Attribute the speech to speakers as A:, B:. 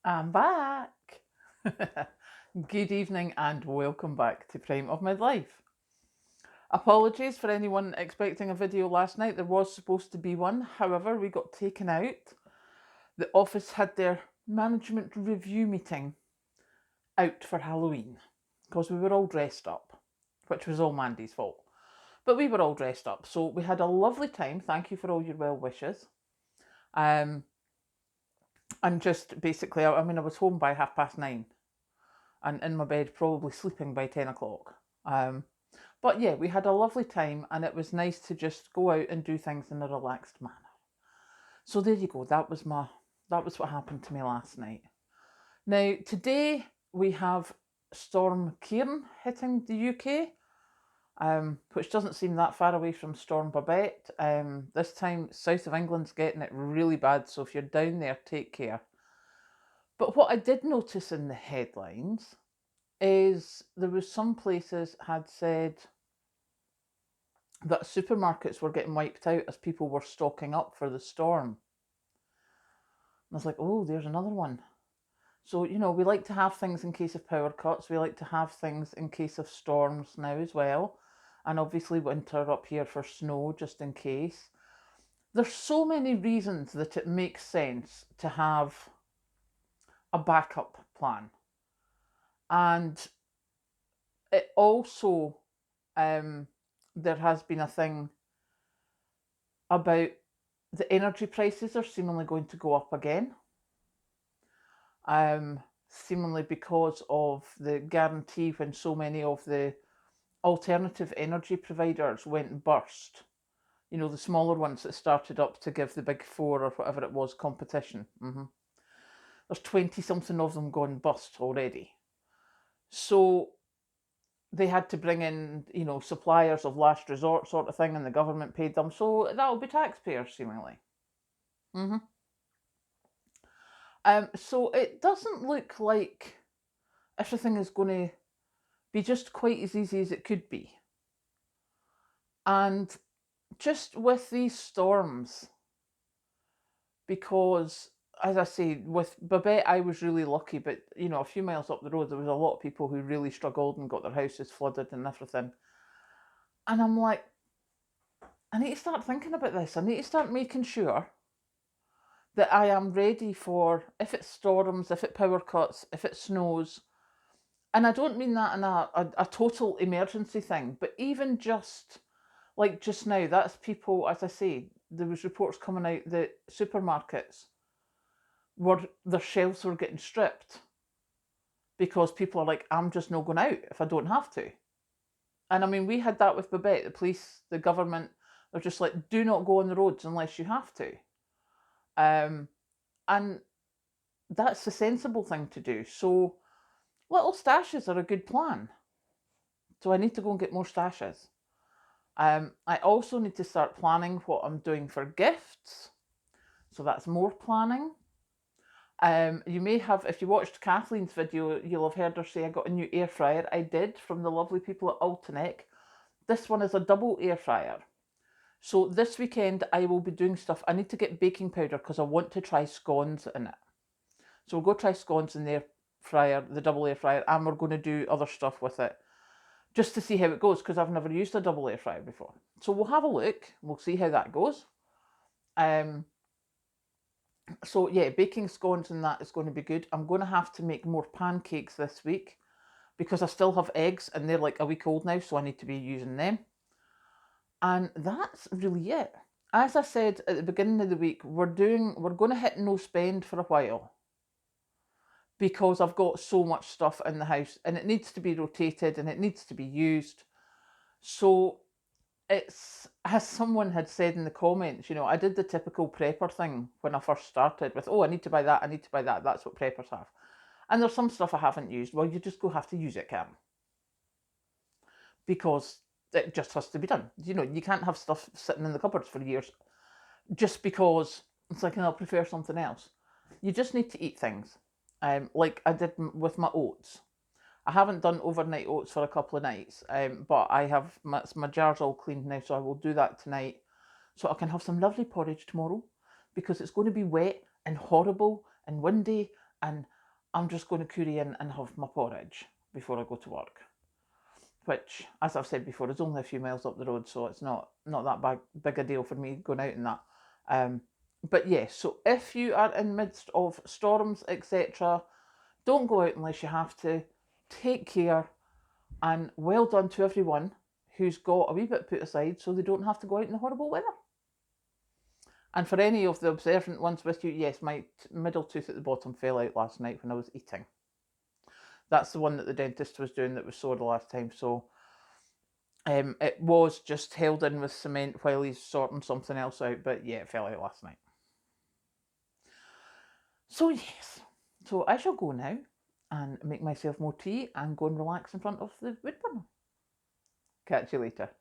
A: I'm back. Good evening and welcome back to Prime of My Life. Apologies for anyone expecting a video last night. There was supposed to be one, however, we got taken out. The office had their management review meeting out for Halloween because we were all dressed up, which was all Mandy's fault. But we were all dressed up, so we had a lovely time. Thank you for all your well wishes. And just basically, I was home by 9:30 and in my bed, probably sleeping by 10 o'clock. But yeah, we had a lovely time and it was nice to just go out and do things in a relaxed manner. So there you go. That was what happened to me last night. Now, today we have Storm Ciarán hitting the UK, which doesn't seem that far away from Storm Babette. This time, south of England's getting it really bad, so if you're down there, take care. But what I did notice in the headlines is there was some places had said that supermarkets were getting wiped out as people were stocking up for the storm. And I was like, oh, there's another one. So, we like to have things in case of power cuts. We like to have things in case of storms now as well. And obviously winter up here for snow, just in case. There's so many reasons that it makes sense to have a backup plan. And it also, there has been a thing about the energy prices are seemingly going to go up again. Seemingly because of the guarantee when so many of the alternative energy providers went burst. The smaller ones that started up to give the big four or whatever it was competition. There's 20 something of them gone bust already. So they had to bring in, suppliers of last resort sort of thing, and the government paid them. So that'll be taxpayers, seemingly. So it doesn't look like everything is going to be just quite as easy as it could be. And just with these storms, because as I say, with Babette, I was really lucky, but a few miles up the road, there was a lot of people who really struggled and got their houses flooded and everything. And I'm like, I need to start thinking about this. I need to start making sure that I am ready for if it storms, if it power cuts, if it snows. And I don't mean that in a total emergency thing, but even just like just now, that's people, as I say, there was reports coming out that supermarkets their shelves were getting stripped because people are like, I'm just not going out if I don't have to. And I mean, we had that with Babette, the police, the government, they're just like, do not go on the roads unless you have to. And that's the sensible thing to do. So little stashes are a good plan. So I need to go and get more stashes. I also need to start planning what I'm doing for gifts. So that's more planning. You may have, if you watched Kathleen's video, you'll have heard her say I got a new air fryer. I did, from the lovely people at Altanec. This one is a double air fryer. So this weekend I will be doing stuff. I need to get baking powder because I want to try scones in it. So we'll go try scones in the air fryer, the double air fryer, and we're going to do other stuff with it just to see how it goes because I've never used a double air fryer before. So we'll have a look. We'll see how that goes. So yeah, baking scones and that is going to be good. I'm going to have to make more pancakes this week because I still have eggs and they're like a week old now, so I need to be using them. And that's really it. As I said at the beginning of the week, we're going to hit no spend for a while because I've got so much stuff in the house and it needs to be rotated and it needs to be used. So it's, as someone had said in the comments, I did the typical prepper thing when I first started with, I need to buy that, I need to buy that. That's what preppers have. And there's some stuff I haven't used. Well, you just go have to use it, Cam. Because it just has to be done. You can't have stuff sitting in the cupboards for years just because it's like, I'll prefer something else. You just need to eat things. Like I did with my oats. I haven't done overnight oats for a couple of nights, but I have my jars all cleaned now, so I will do that tonight. So I can have some lovely porridge tomorrow because it's going to be wet and horrible and windy and
B: I'm just going to curry in and have my porridge before I go to work. Which, as I've said before, is only a few miles up the road, so it's not that big a deal for me going out in that. But yes, so if you are in midst of storms, etc., don't go out unless you have to. Take care, and well done to everyone who's got a wee bit put aside so they don't have to go out in the horrible weather. And for any of the observant ones with you, yes, my middle tooth at the bottom fell out last night when I was eating. That's the one that the dentist was doing that was sore the last time. So it was just held in with cement while he's sorting something else out. But yeah, it fell out last night. So yes, so I shall go now and make myself more tea and go and relax in front of the wood burner. Catch you later.